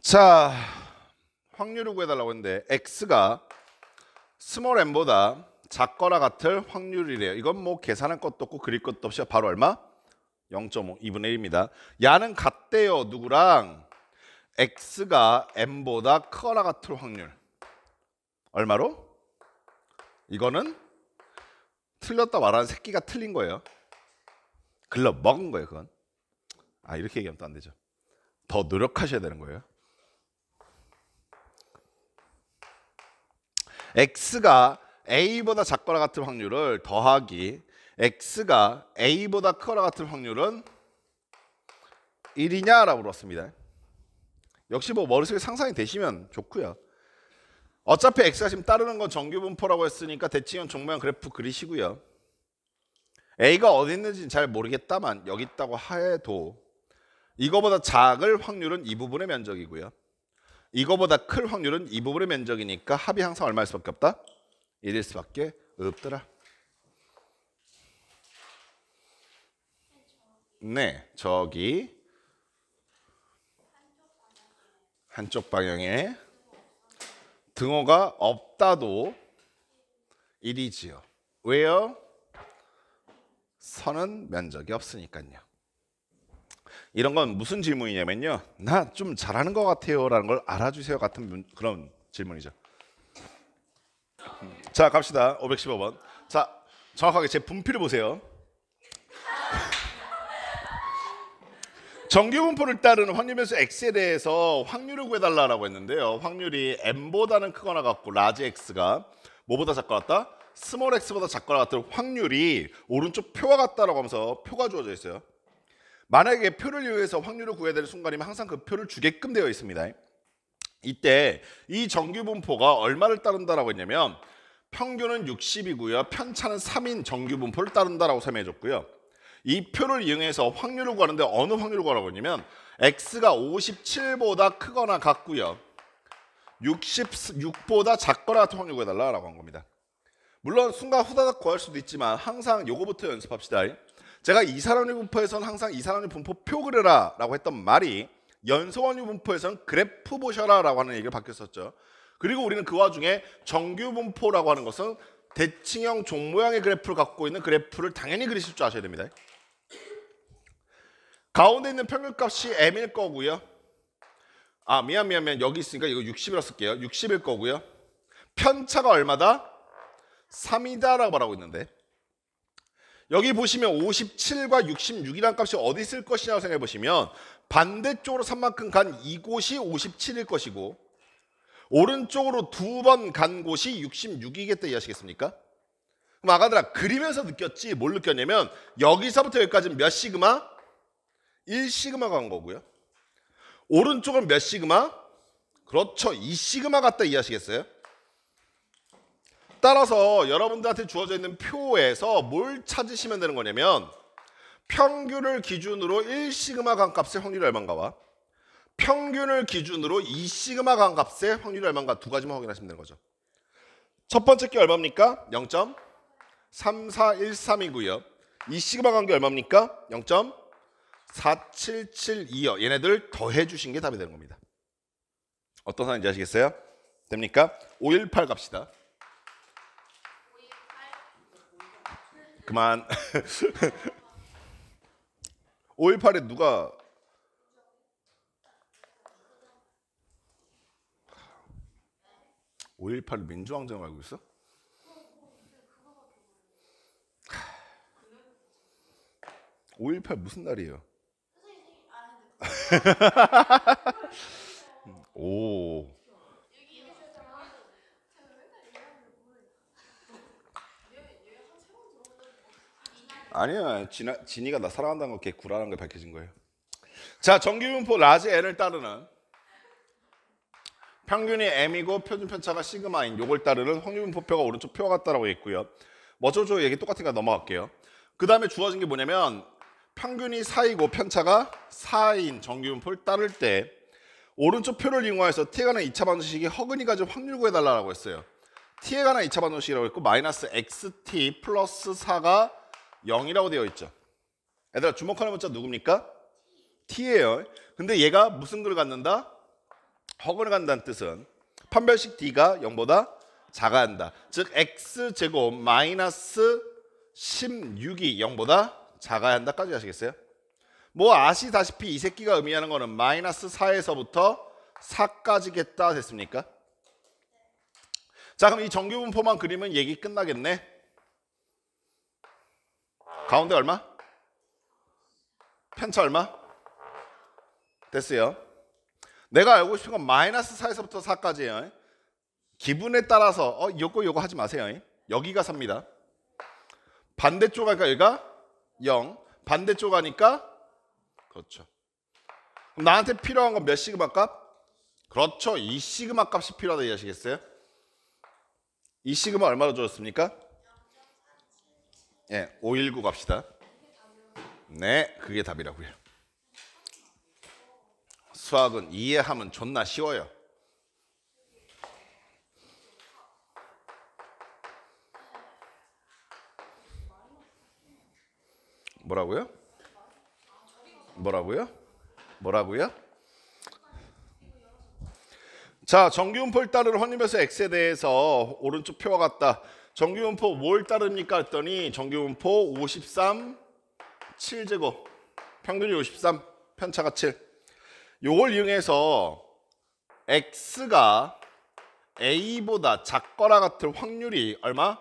자, 확률을 구해달라고 했는데 x가 스몰 m보다 작거나 같을 확률이래요. 이건 뭐 계산할 것도 없고 그릴 것도 없이 바로 얼마? 0.5, 2분의 1입니다. 야는 같대요. 누구랑? x가 m보다 크거나 같을 확률. 얼마로? 이거는 틀렸다 말하는 새끼가 틀린 거예요. 글러 먹은 거예요. 그건. 아, 이렇게 얘기하면 또 안 되죠. 더 노력하셔야 되는 거예요. x가 a보다 작거나 같은 확률을 더하기 x가 a보다 크거나 같은 확률은 1이냐라고 물었습니다. 역시 뭐 머릿속에 상상이 되시면 좋고요. 어차피 x가 지금 따르는 건 정규 분포라고 했으니까 대칭형 종모형 그래프 그리시고요. a가 어디 있는지는 잘 모르겠다만 여기 있다고 해도 이거보다 작을 확률은 이 부분의 면적이고요. 이거보다 클 확률은 이 부분의 면적이니까 합이 항상 얼마일 수밖에 없다? 1일 수밖에 없더라. 네, 저기 한쪽 방향에 등호가 없다도 1이지요. 왜요? 선은 면적이 없으니까요. 이런 건 무슨 질문이냐면요. 나 좀 잘하는 것 같아요 라는 걸 알아주세요 같은 그런 질문이죠. 자, 갑시다. 515번. 자, 정확하게 제 분필을 보세요. 정규 분포를 따르는 확률변수 x에 대해서 확률을 구해달라고 했는데요. 확률이 m보다는 크거나 같고 라지 x가 뭐보다 작거나 같다? 스몰 x보다 작거나 같은 확률이 오른쪽 표와 같다라고 하면서 표가 주어져 있어요. 만약에 표를 이용해서 확률을 구해야 되는 순간이면 항상 그 표를 주게끔 되어 있습니다. 이때 이 정규 분포가 얼마를 따른다라고 했냐면 평균은 60이고요. 편차는 3인 정규 분포를 따른다라고 설명해 줬고요. 이 표를 이용해서 확률을 구하는데 어느 확률을 구하라고 했냐면 x가 57보다 크거나 같고요. 66보다 작거나 같은 확률을 구해달라고 한 겁니다. 물론 순간 후다닥 구할 수도 있지만 항상 요거부터 연습합시다. 제가 이산환유 분포에서는 항상 이산환유 분포 표 그려라 라고 했던 말이 연소환유 분포에서는 그래프 보셔라 라고 하는 얘기를 바뀌었었죠. 그리고 우리는 그 와중에 정규 분포라고 하는 것은 대칭형 종 모양의 그래프를 갖고 있는 그래프를 당연히 그리실 줄 아셔야 됩니다. 가운데 있는 평균값이 m일 거고요. 아 미안 여기 있으니까 이거 60이라 쓸게요. 60일 거고요. 편차가 얼마다? 3이다 라고 말하고 있는데 여기 보시면 57과 66이라는 값이 어디 있을 것이냐고 생각해 보시면 반대쪽으로 3만큼 간 이곳이 57일 것이고 오른쪽으로 2번 간 곳이 66이겠다 이해하시겠습니까? 그럼 아가들아 그리면서 느꼈지 뭘 느꼈냐면 여기서부터 여기까지는 몇 시그마? 1시그마 간 거고요. 오른쪽은 몇 시그마? 그렇죠. 2시그마 같다 이해하시겠어요? 따라서 여러분들한테 주어져 있는 표에서 뭘 찾으시면 되는 거냐면 평균을 기준으로 1시그마 간 값의 확률이 얼마인가와 평균을 기준으로 2시그마 간 값의 확률이 얼마인가 두 가지만 확인하시면 되는 거죠. 첫 번째 게 얼마입니까? 0.3413이고요. 2시그마 간 게 얼마입니까? 0.4772요. 얘네들 더해 주신 게 답이 되는 겁니다. 어떤 상황인지 아시겠어요? 됩니까? 518 갑시다. 그만. 518에 누가 518을 민주항쟁 알고 있어? (518) 무슨 날이에요? 오. 아니야. 진이가 나 사랑한다는 거 걔 구라라는 게 밝혀진 거예요. 자, 정규분포 라지 n을 따르는 평균이 m이고 표준 편차가 시그마인 요걸 따르는 확률분포표가 오른쪽 표와 같다라고 했고요. 어쩌고 얘기 똑같으니까 넘어갈게요. 그 다음에 주어진 게 뭐냐면 평균이 4이고 편차가 4인 정규분포를 따를 때 오른쪽 표를 이용해서 t에 관한 2차 방정식이 허근이 가진 확률 구해달라고 했어요. t에 관한 2차 방정식이라고 했고 마이너스 xt 플러스 4가 0이라고 되어 있죠. 얘들아 주목하는 문자 누굽니까? t예요. 근데 얘가 무슨 글을 갖는다? 허근을 갖는다는 뜻은 판별식 d가 0보다 작아야 한다. 즉 x제곱 마이너스 16이 0보다 작아야 한다까지 아시겠어요? 뭐 아시다시피 이 새끼가 의미하는 거는 마이너스 4에서부터 4까지겠다 됐습니까? 자 그럼 이 정규분포만 그리면 얘기 끝나겠네. 가운데 얼마? 편차 얼마? 됐어요. 내가 알고 싶은 건 마이너스 4에서부터 4까지예요. 기분에 따라서 요거 하지 마세요. 여기가 4입니다. 반대쪽 가니까 여기가 0. 반대쪽 가니까 그렇죠. 그럼 나한테 필요한 건 몇 시그마 값? 그렇죠. 2시그마 값이 필요하다 이해하시겠어요? 2시그마 얼마로 주었습니까? 예, 519 갑시다. 네, 그게 답이라고요. 수학은 이해하면 존나 쉬워요. 뭐라고요? 뭐라고요? 자, 정규분포를 따르는 확률변수 x에 대해서 오른쪽 표와 같다. 정규분포 뭘 따릅니까? 했더니 정규분포 53 7제곱 평균이 53 편차가 7 요걸 이용해서 x가 a보다 작거나 같을 확률이 얼마?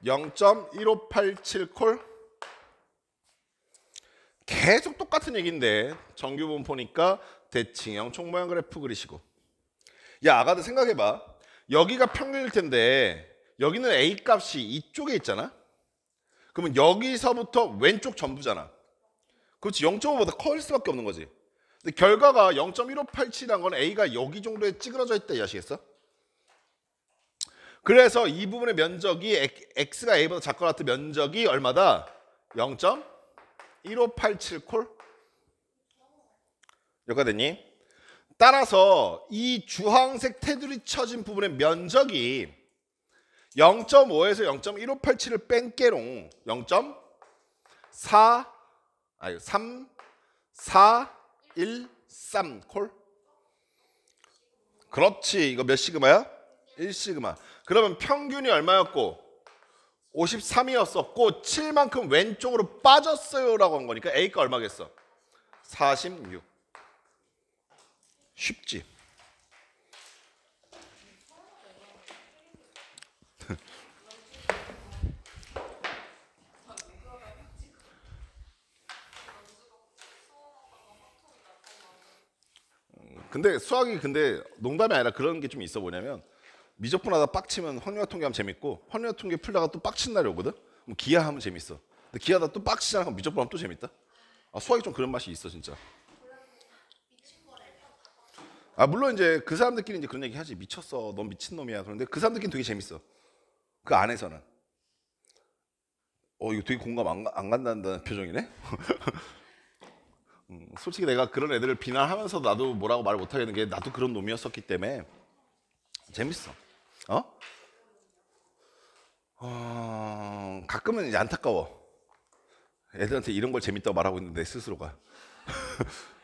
0.1587콜 계속 똑같은 얘기인데 정규분포니까 대칭형 총모양 그래프 그리시고 야 아가들 생각해봐. 여기가 평균일 텐데 여기는 a 값이 이쪽에 있잖아. 그러면 여기서부터 왼쪽 전부잖아. 그렇지 0.5보다 커질 수밖에 없는 거지. 근데 결과가 0.1587이란 건 a가 여기 정도에 찌그러져 있다 이해하시겠어? 그래서 이 부분의 면적이 x가 a보다 작거나 같은 면적이 얼마다? 0.1587콜? 여기가 됐니? 따라서 이 주황색 테두리 쳐진 부분의 면적이 0.5에서 0.1587을 뺀 깨롱 0.4 아니 3 4 1 3 콜. 그렇지. 이거 몇 시그마야? 1시그마. 그러면 평균이 얼마였고? 53이었었고 7만큼 왼쪽으로 빠졌어요 라고 한 거니까 A가 얼마겠어? 46. 쉽지? 근데 수학이 근데 농담이 아니라 그런 게 좀 있어. 뭐냐면 미적분하다 빡치면 확률과 통계하면 재밌고 확률과 통계 풀다가 또 빡친 날이 오거든. 그럼 기하하면 재밌어. 근데 기하다 또 빡치잖아. 그럼 미적분하면 또 재밌다. 아, 수학이 좀 그런 맛이 있어 진짜. 아 물론 이제 그 사람들끼리 이제 그런 얘기 하지. 미쳤어, 넌 미친 놈이야. 그런데 그 사람들끼리 되게 재밌어. 그 안에서는. 이거 되게 공감 안 간다는 표정이네. 솔직히 내가 그런 애들을 비난하면서 나도 뭐라고 말 못하겠는 게 나도 그런 놈이었었기 때문에 재밌어. 가끔은 이제 안타까워. 애들한테 이런 걸 재밌다고 말하고 있는데 스스로가.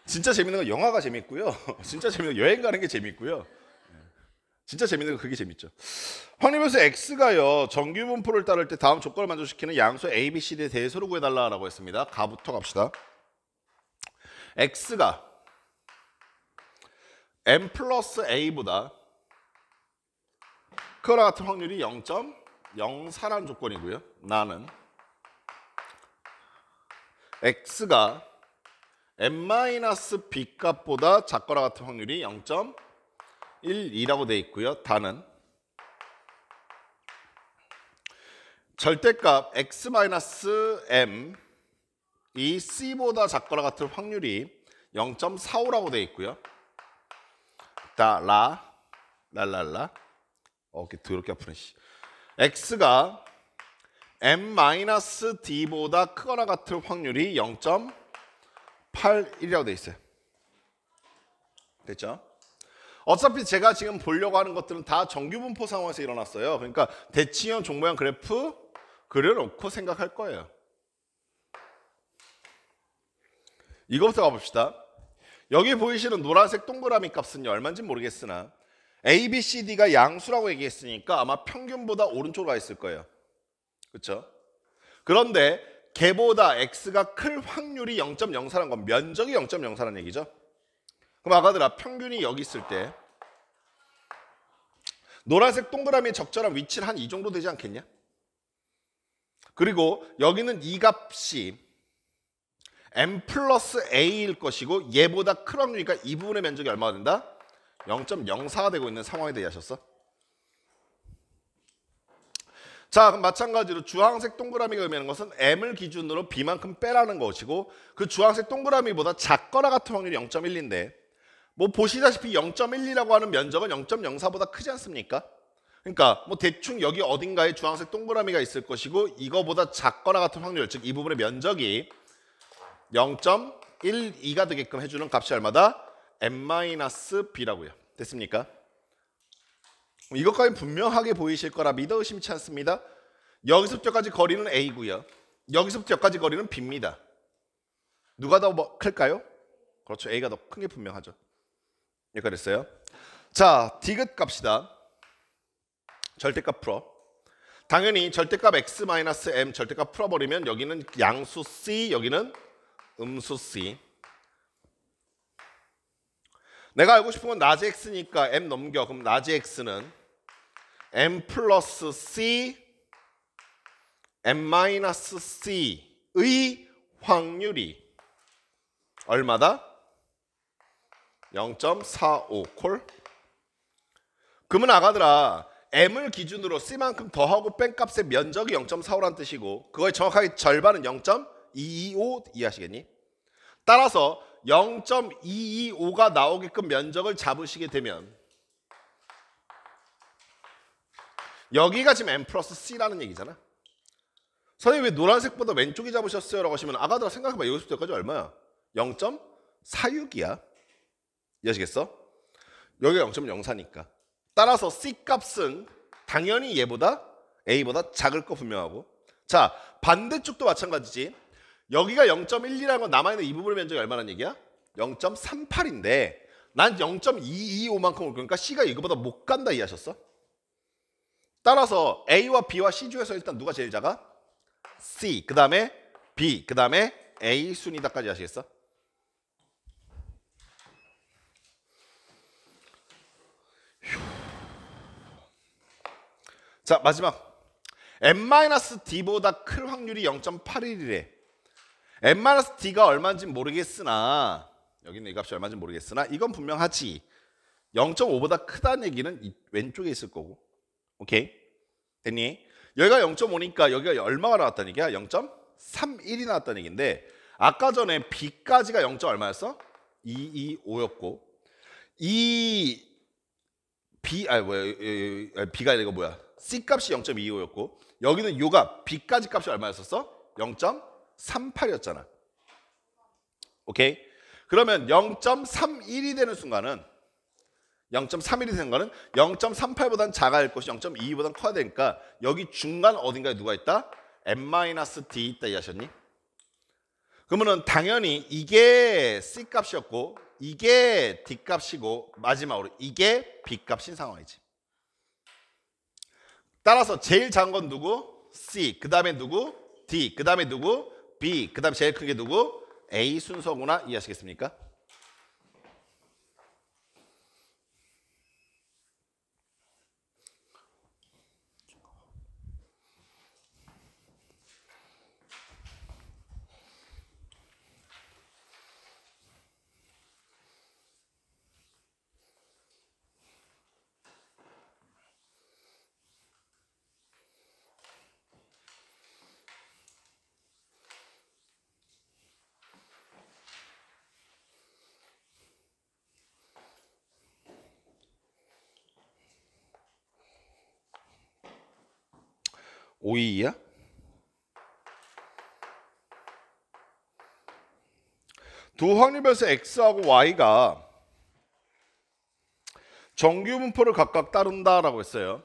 진짜 재밌는 건 영화가 재밌고요. 진짜 재밌는 건 여행 가는 게 재밌고요. 진짜 재밌는 건 그게 재밌죠. 확률변수 x가요 정규 분포를 따를 때 다음 조건을 만족시키는 양수 a, b, c, d에 대해서로 구해달라고 했습니다. 가부터 갑시다. x가 m 플러스 a보다 그거랑 같은 확률이 0.04라는 조건이고요. 나는 x가 m-b 값보다 작거나 같은 확률이 0.12라고 되어 있고요. 다는 절대값 x-m 이 c보다 작거나 같은 확률이 0.45라고 되어 있고요. 랄랄라 이렇게 더럽게 아프네. x가 m-d보다 크거나 같은 확률이 0.81이라고 되어 있어요. 됐죠? 어차피 제가 지금 보려고 하는 것들은 다 정규분포 상황에서 일어났어요. 그러니까 대칭형 종모양 그래프 그려놓고 생각할 거예요. 이거부터 가봅시다. 여기 보이시는 노란색 동그라미 값은 얼마인지 모르겠으나 A, B, C, D가 양수라고 얘기했으니까 아마 평균보다 오른쪽으로 가 있을 거예요. 그렇죠? 그런데 걔보다 X가 클 확률이 0.04라는 건 면적이 0.04라는 얘기죠. 그럼 아가들아 평균이 여기 있을 때 노란색 동그라미의 적절한 위치는 한 이 정도 되지 않겠냐? 그리고 여기는 이 값이 m 플러스 a일 것이고 얘보다 큰 확률이니까 이 부분의 면적이 얼마가 된다? 0.04가 되고 있는 상황에 대해 하셨어? 자, 그럼 마찬가지로 주황색 동그라미가 의미하는 것은 m을 기준으로 b만큼 빼라는 것이고 그 주황색 동그라미보다 작거나 같은 확률이 0.1인데 뭐 보시다시피 0.12라고 하는 면적은 0.04보다 크지 않습니까? 그러니까 뭐 대충 여기 어딘가에 주황색 동그라미가 있을 것이고 이거보다 작거나 같은 확률, 즉 이 부분의 면적이 0.12가 되게끔 해주는 값이 얼마다? m-b라고요. 됐습니까? 이것까지 분명하게 보이실 거라 믿어 의심치 않습니다. 여기서부터 여기까지 거리는 a고요. 여기서부터 여기까지 거리는 b입니다. 누가 더 클까요? 그렇죠. a가 더 큰 게 분명하죠. 여기까지 됐어요. 자, 디귿 갑시다. 절대값 풀어. 당연히 절대값 x-m 절대값 풀어버리면 여기는 양수 c, 여기는 음수 c. 내가 알고 싶은 건 나지 x니까 m 넘겨. 그럼 나지 x는 m 플러스 c, m-c의 확률이 얼마다? 0.45 콜. 그러면 아가들아 m을 기준으로 c만큼 더하고 뺀 값의 면적이 0.45라는 뜻이고 그거의 정확하게 절반은 0.225 이해하시겠니? 따라서 0.225가 나오게끔 면적을 잡으시게 되면 여기가 지금 m 플러스 c라는 얘기잖아. 선생님 왜 노란색보다 왼쪽이 잡으셨어요? 라고 하시면 아가들아 생각해봐. 여기서부터 여기까지 얼마야? 0.46이야. 이해하시겠어? 여기가 0.04니까 따라서 c 값은 당연히 얘보다 A보다 작을 거 분명하고. 자, 반대쪽도 마찬가지지. 여기가 0.12라는 건 남아있는 이 부분의 면적이 얼마란 얘기야? 0.38인데 난 0.225만큼 올 거니까 C가 이거보다 못 간다 이해하셨어? 따라서 A와 B와 C 중에서 일단 누가 제일 작아? C, 그 다음에 B, 그 다음에 A 순이다까지 아시겠어? 자, 마지막 n-d보다 클 확률이 0.81이래. n-d가 얼마인지 모르겠으나 여기는 이 값이 얼마인지 모르겠으나 이건 분명하지. 0.5보다 크다는 얘기는 이 왼쪽에 있을 거고. 오케이? 됐니? 여기가 0.5니까 여기가 얼마가 나왔다는 얘기야? 0.31이 나왔다는 얘기인데 아까 전에 B까지가 0. 얼마였어? 225였고 이 B B가 아니고 뭐야? C 값이 0.25였고 여기는 요가 B까지 값이 얼마였었어? 0.38이었잖아. 오케이? 그러면 0.31이 되는 순간은 0.31이 되는 거는 0.38보다는 작아질 것이 0.22보다는 커야 되니까 여기 중간 어딘가에 누가 있다? n-d 있다 이해하셨니? 그러면은 당연히 이게 C 값이었고 이게 D 값이고 마지막으로 이게 B 값인 상황이지. 따라서 제일 작은 건 누구? C, 그 다음에 누구? D, 그 다음에 누구? B, 그 다음에 제일 큰 게 누구? A 순서구나 이해하시겠습니까? 오이야? 두 확률별수 X하고 Y가 정규분포를 각각 따른다라고 했어요.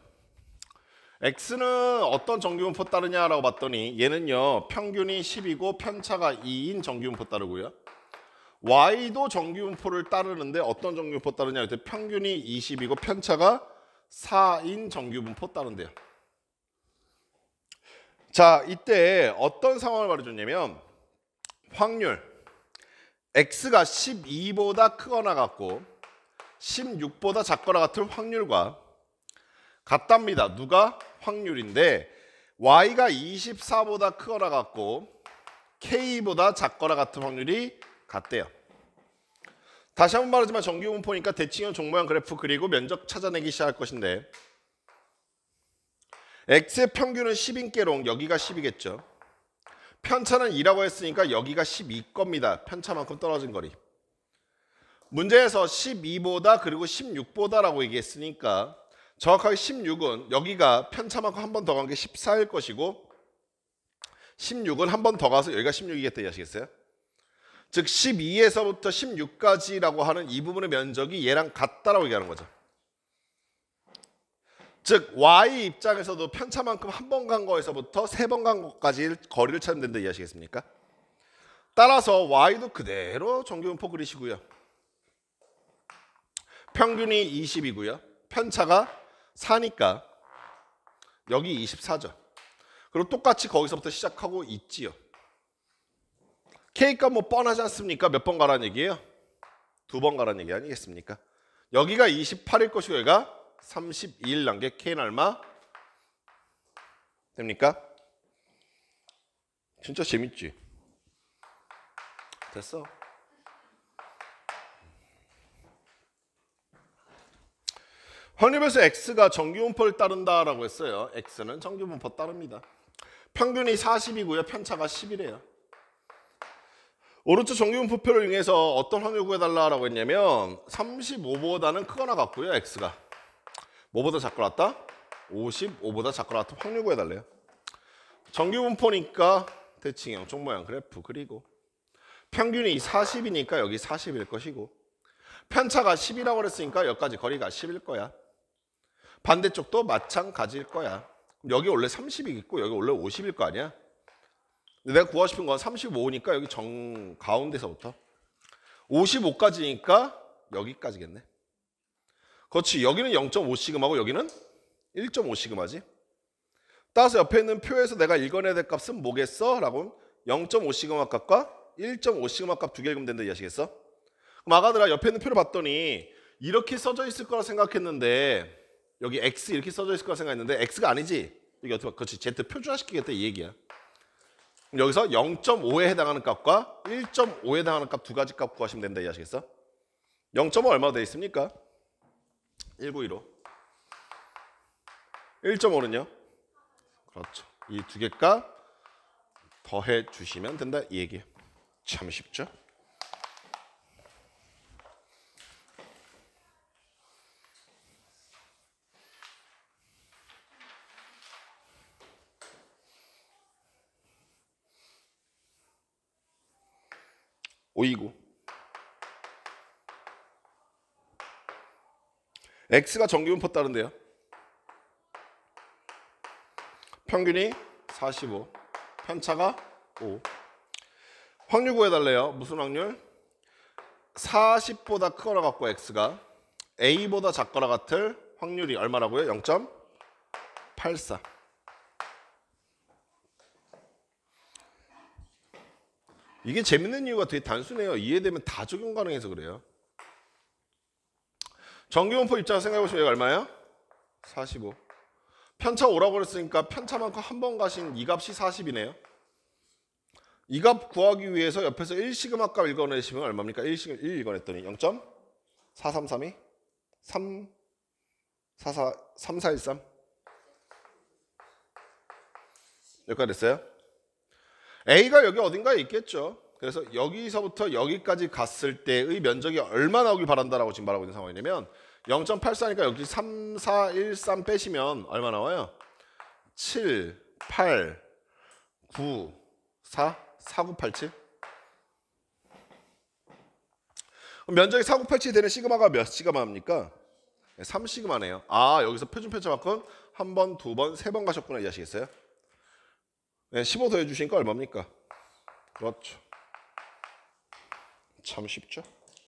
X는 어떤 정규분포 따르냐라고 봤더니 얘는요 평균이 10이고 편차가 2인 정규분포 따르고요. Y도 정규분포를 따르는데 어떤 정규분포 따르냐 했더니 평균이 20이고 편차가 4인 정규분포 따른대요. 자, 이때 어떤 상황을 말해줬냐면 확률 X가 12보다 크거나 같고 16보다 작거나 같은 확률과 같답니다. 누가? 확률인데 Y가 24보다 크거나 같고 K보다 작거나 같은 확률이 같대요. 다시 한번 말하지만 정규분포니까 대칭형 종모양 그래프 그리고 면적 찾아내기 시작할 것인데 X의 평균은 10인께롱 여기가 10이겠죠. 편차는 2라고 했으니까 여기가 12 겁니다. 편차만큼 떨어진 거리. 문제에서 12보다 그리고 16보다라고 얘기했으니까 정확하게 16은 여기가 편차만큼 한 번 더 간 게 14일 것이고 16은 한 번 더 가서 여기가 16이겠다 이해하시겠어요? 즉 12에서부터 16까지라고 하는 이 부분의 면적이 얘랑 같다라고 얘기하는 거죠. 즉 Y 입장에서도 편차만큼 한 번 간 거에서부터 세 번 간 것까지 거리를 찾으면 된다 이해하시겠습니까? 따라서 Y도 그대로 정규분포 그리시고요. 평균이 20이고요. 편차가 4니까 여기 24죠. 그리고 똑같이 거기서부터 시작하고 있지요. K값 뭐 뻔하지 않습니까? 몇 번 가라는 얘기예요? 2번 가라는 얘기 아니겠습니까? 여기가 28일 것이고 여기가 32일 난 게 K는 얼마? 됩니까? 진짜 재밌지? 됐어. 확률별수 X가 정규분포를 따른다라고 했어요. X는 정규분포 따릅니다. 평균이 40이고요. 편차가 10이래요. 오른쪽 정규분포표를 이용해서 어떤 확률 구해달라고 했냐면 35보다는 크거나 같고요. X가. 뭐보다 작거나 같다? 55보다 작거나 같은 확률 구해달래요. 정규분포니까 대칭형 종모양 그래프 그리고 평균이 40이니까 여기 40일 것이고 편차가 10이라고 그랬으니까 여기까지 거리가 10일 거야. 반대쪽도 마찬가지일 거야. 여기 원래 30이겠고 여기 원래 50일 거 아니야? 근데 내가 구하고 싶은 건 35니까 여기 정 가운데서부터 55까지니까 여기까지겠네. 그렇지. 여기는 0.5시그마고 여기는 1.5시그마지. 따라서 옆에 있는 표에서 내가 읽어내야 될 값은 뭐겠어? 라고 0.5시그마 값과 1.5시그마 값 두 개 읽으면 된다 이 아시겠어? 그럼 아가들아 옆에 있는 표를 봤더니 이렇게 써져 있을 거라 생각했는데 여기 X 이렇게 써져 있을 거라 생각했는데 X가 아니지. 여기 어떻게 그렇지. Z 표준화시키겠다 이 얘기야. 그럼 여기서 0.5에 해당하는 값과 1.5에 해당하는 값 두 가지 값 구하시면 된다 이 아시겠어? 0.5 얼마나 되어 있습니까? 1915. 1.5는요? 그렇죠. 이 두 개 값 더해 주시면 된다 이 얘기예요. 참 쉽죠? 오이구. X가 정규분포 따른데요. 평균이 45, 편차가 5. 확률 구해달래요. 무슨 확률? 40보다 크거나 같고 X가 A보다 작거나 같을 확률이 얼마라고요? 0.84. 이게 재밌는 이유가 되게 단순해요. 이해되면 다 적용 가능해서 그래요. 정규분포 입장 생각해보시면 여기 얼마예요? 45. 편차 5라고 그랬으니까 편차만큼 한 번 가신 이 값이 40이네요. 이 값 구하기 위해서 옆에서 1시그마 값 읽어내시면 얼마입니까? 1 읽어냈더니 0.4332 3413 여기까지 됐어요? A가 여기 어딘가에 있겠죠. 그래서 여기서부터 여기까지 갔을 때의 면적이 얼마 나오길 바란다라고 지금 말하고 있는 상황이냐면 0.84니까 여기 3413 빼시면 얼마 나와요? 7, 8, 9, 4, 4987. 면적이 4987 되는 시그마가 몇 시그마입니까? 3시그마네요. 아, 여기서 표준 편차만큼 한 번, 두 번, 세 번 가셨구나 이해하시겠어요? 네, 15 더해 주시니까 얼마입니까? 그렇죠. 참 쉽죠?